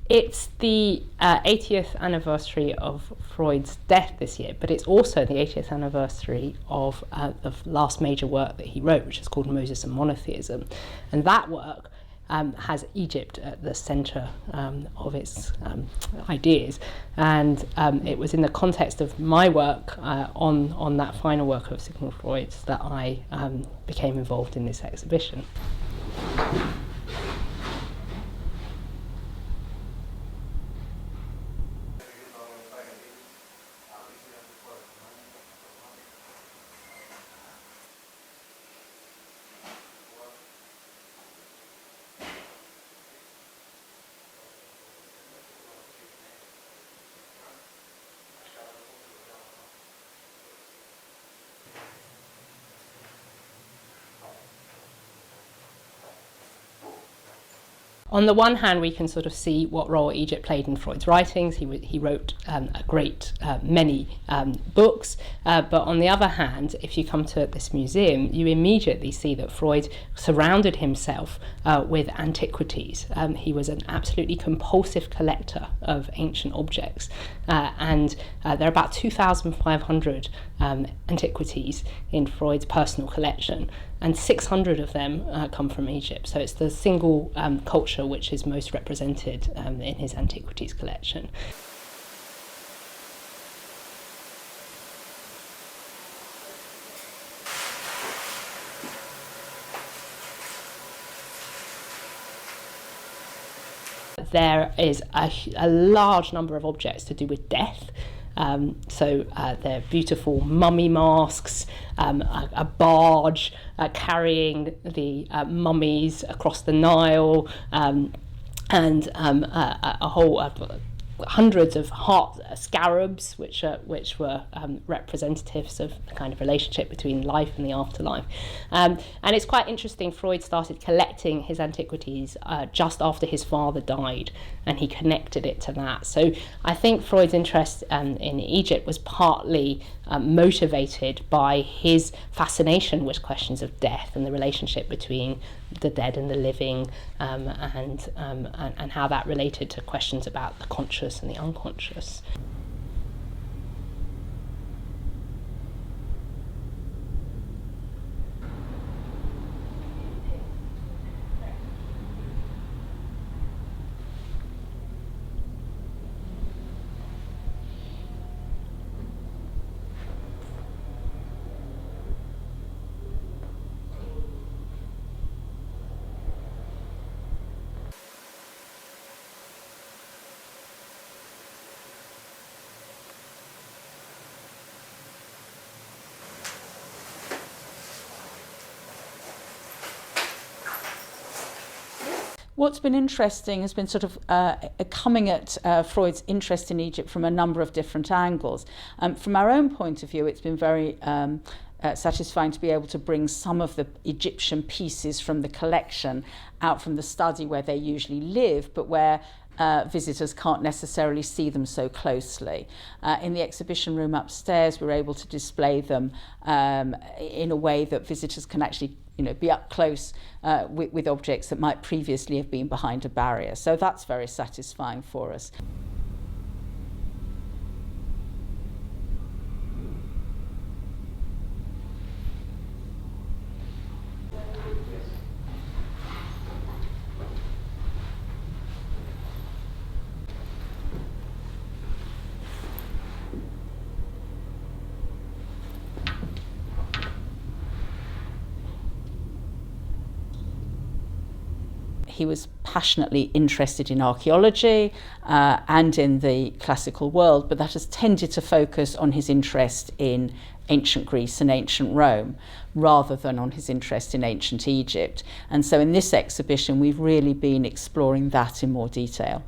It's the 80th anniversary of Freud's death this year, but it's also the 80th anniversary of the last major work that he wrote, which is called Moses and Monotheism. And that work has Egypt at the centre of its ideas. And it was in the context of my work on that final work of Sigmund Freud's that I became involved in this exhibition. On the one hand, we can sort of see what role Egypt played in Freud's writings. He wrote a great many books, but on the other hand, if you come to this museum, you immediately see that Freud surrounded himself with antiquities. He was an absolutely compulsive collector of ancient objects, and there are about 2,500 antiquities in Freud's personal collection, and 600 of them come from Egypt. So it's the single culture which is most represented in his antiquities collection. There is a large number of objects to do with death. So they're beautiful mummy masks, a barge carrying the mummies across the Nile, and a whole hundreds of heart scarabs, which were representatives of the kind of relationship between life and the afterlife. And it's quite interesting, Freud started collecting his antiquities just after his father died, and he connected it to that. So I think Freud's interest in Egypt was partly motivated by his fascination with questions of death and the relationship between the dead and the living, and how that related to questions about the conscious and the unconscious. What's been interesting has been sort of coming at Freud's interest in Egypt from a number of different angles. From our own point of view, it's been very satisfying to be able to bring some of the Egyptian pieces from the collection out from the study where they usually live, but where visitors can't necessarily see them so closely. In the exhibition room upstairs, we're able to display them in a way that visitors can actually be up close with objects that might previously have been behind a barrier. So that's very satisfying for us. He was passionately interested in archaeology and in the classical world, but that has tended to focus on his interest in ancient Greece and ancient Rome rather than on his interest in ancient Egypt. And so in this exhibition, we've really been exploring that in more detail.